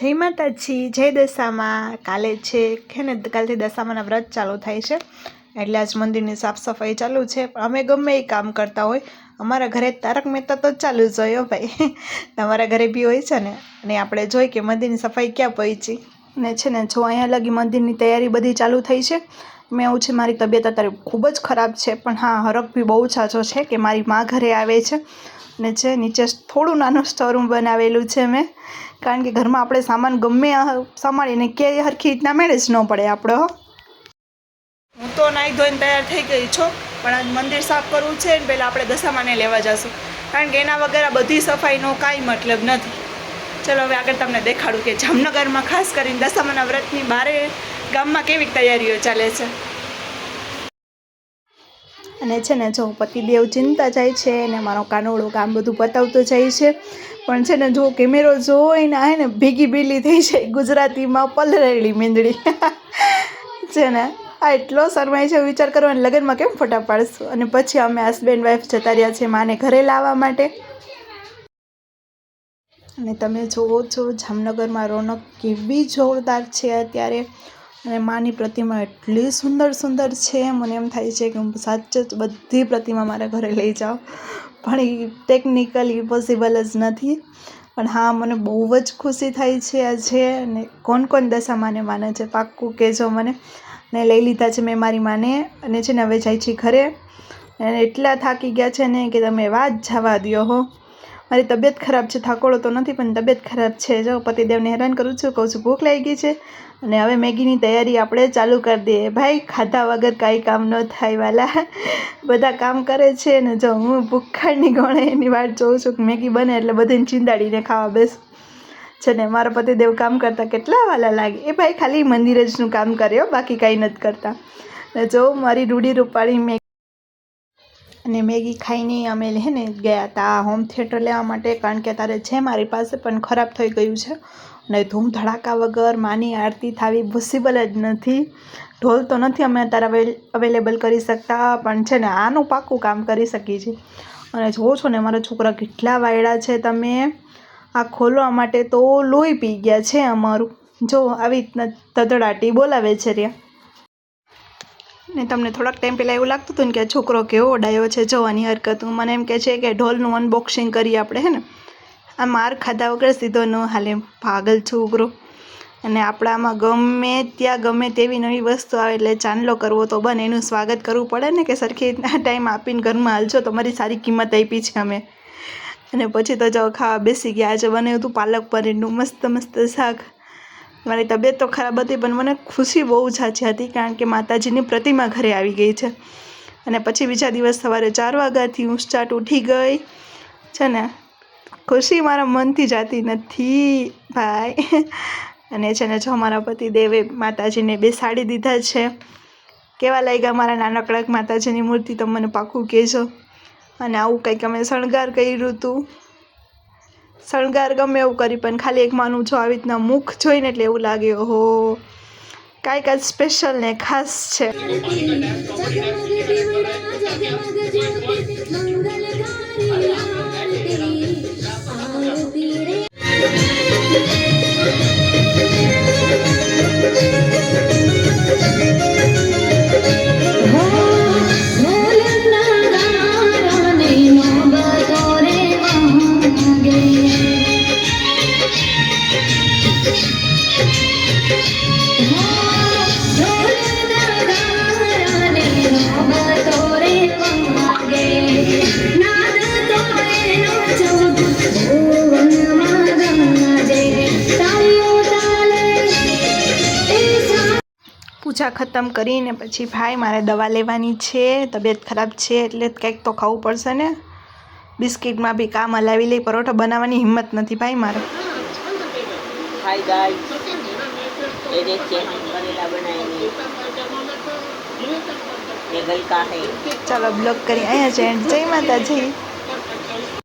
જય માતાજી, જય દશામાં। કાલે છે કે ને કાલથી દશામાના વ્રત ચાલુ થાય છે, એટલે આજ મંદિરની સાફ સફાઈ ચાલુ છે। પણ અમે ગમે એ કામ કરતા હોય, અમારા ઘરે તારક મહેતા તો ચાલુ જ હોય ભાઈ। તમારા ઘરે બી હોય છે ને। અને આપણે જોઈ કે મંદિરની સફાઈ ક્યાં પહોંચી ને છે ને જો અહીંયા લગી મંદિરની તૈયારી બધી ચાલુ થઈ છે। મેં એવું છે, મારી તબિયત અત્યારે ખૂબ જ ખરાબ છે, પણ હા હરખ બી બહુ છાછો છે કે મારી માં ઘરે આવે છે ને છે નીચે થોડું નાનું સ્ટોરૂમ બનાવેલું છે મેં, કારણ કે ઘરમાં આપણે સામાન ગમે સંભાળીને કે હરખી રીતના મેળે જ ન પડે આપણે। હું તો નાહી ધોઈને તૈયાર થઈ ગઈ છું, પણ આજ મંદિર સાફ કરવું છે ને પહેલાં આપણે દશામાને લેવા જઈશું, કારણ કે એના વગર આ બધી સફાઈનો કાંઈ મતલબ નથી। ચલો હવે આગળ તમને દેખાડું કે જામનગરમાં ખાસ કરીને દશામાના વ્રતની બારે ગામમાં કેવી તૈયારીઓ ચાલે છે। અને છે ને જો પતિદેવ ચિંતા જાય છે ને મારો કાનોડો કામ બધું પતાવતો જાય છે, પણ છે ને જો કેમેરો જોઈને આવે ને ભેગી બીલી થઈ જાય, ગુજરાતીમાં પલળેલી મીંદડી છે ને આ એટલો શરમાય છે। વિચાર કરવાનો લગ્નમાં કેમ ફોટા પાડશું। અને પછી અમે હસબેન્ડ વાઈફ જતા રહ્યા છે માને ઘરે લાવવા માટે। અને તમે જોવો છો જામનગરમાં રોનક કેવી જોરદાર છે અત્યારે, અને માની પ્રતિમા એટલી સુંદર સુંદર છે, મને એમ થાય છે કે હું સાચે જ બધી પ્રતિમા મારા ઘરે લઈ જાઉં, પણ એ ટેકનિકલી પોસિબલ જ નથી। પણ હા મને બહુ જ ખુશી થાય છે આજે। અને કોણ કોણ દશામાને માને છે પાક્કું કહેજો મને। ને લઈ લીધા છે મેં મારી માને, અને છે ને હવે જાય છે ઘરે। અને એટલા થાકી ગયા છે ને કે તમે વાત જવા દ્યો હો। મારી તબિયત ખરાબ છે, થાકોડો તો નથી પણ તબિયત ખરાબ છે। જો પતિદેવને હેરાન કરું છું, કહું છું ભૂખ લાગી છે, અને હવે મેગીની તૈયારી આપણે ચાલુ કરી દઈએ। ભાઈ ખાધા વગર કાંઈ કામ ન થાય વાલા, બધા કામ કરે છે ને જો હું ભૂખાડની ગણે એની વાટ જોઉં છું કે મેગી બને એટલે બધાને ચીંદાડીને ખાવા બેસ છે ને। મારા પતિદેવ કામ કરતા કેટલા વાલા લાગે, એ ભાઈ ખાલી મંદિર જનું કામ કર્યો, બાકી કાંઈ નથી કરતા। ને જો મારી રૂડી રૂપાળી મેગી, અને મેગી ખાઈને અમે હે ને ગયા હતા હોમ થિયેટર લેવા માટે, કારણ કે તારે છે મારી પાસે પણ ખરાબ થઈ ગયું છે, અને ધૂમ ધડાકા વગર માની આરતી થવી પોસિબલ જ નથી। ઢોલ તો નથી અમે અત્યારે અવેલેબલ કરી શકતા, પણ છે ને આનું પાક્કું કામ કરી શકીએ છીએ। અને જોવો છો ને મારા છોકરા કેટલા વાયડા છે, તમે આ ખોલવા માટે તો લોહી પી ગયા છે અમારું। જો આવી રીતના ધધડાટી બોલાવે છે રહ્યા। ને તમને થોડાક ટાઈમ પહેલાં એવું લાગતું હતું ને કે આ છોકરો કેવો ડાયો છે, જોવાની હરકત મને એમ કહે છે કે ઢોલનું અનબોક્સિંગ કરીએ આપણે હે ને। આ માર ખાધા વગર સીધો ન હાલે, પાગલ છોકરો। અને આપણામાં ગમે ત્યાં ગમે તેવી નવી વસ્તુ આવે એટલે ચાંદલો કરવો તો બને, એનું સ્વાગત કરવું પડે ને કે સરખી રીતના ટાઈમ આપીને ઘરમાં હાલજો, તમારી સારી કિંમત આપી છે અમે। અને પછી તો જાઓ ખાવા બેસી ગયા। આજે બનાવ્યું હતું પાલક પનીરનું મસ્ત મસ્ત શાક। મારી તબિયત તો ખરાબ હતી, પણ મને ખુશી બહુ ઝાઝી હતી, કારણ કે માતાજીની પ્રતિમા ઘરે આવી ગઈ છે। અને પછી બીજા દિવસ સવારે 4 વાગ્યાથી હું સ્ટાર્ટ ઉઠી ગઈ છે ને, ખુશી મારા મનથી જાતી નથી ભાઈ। અને છે ને જો મારા પતિદેવે માતાજીને બેસાડી દીધા છે। કેવા લાગ્યા મારા નાનકડા માતાજીની મૂર્તિ, તો મને પાક્કું કહેજો। અને આવું કંઈક અમે શણગાર કર્યું હતું, શણગાર ગમે એવું કરી, પણ ખાલી એક માનું જો આવી રીતના મુખ જોઈને એટલે એવું લાગે ઓહો કાંઈક જ સ્પેશિયલ ને ખાસ છે। પૂજા ખતમ કરીને પછી ભાઈ મારે દવા લેવાની છે, તબિયત ખરાબ છે એટલે કંઈક તો ખાવું પડશે ને। બિસ્કિટમાં બી કામ હલાવી લઈ, પરોઠા બનાવવાની હિંમત નથી ભાઈ મારે। हाय गाइस, ये देखिए हम करेला बनाएंगे, ये गल का है। ચાલો બ્લોગ કરી અહીંયા છે, જય માતાજી।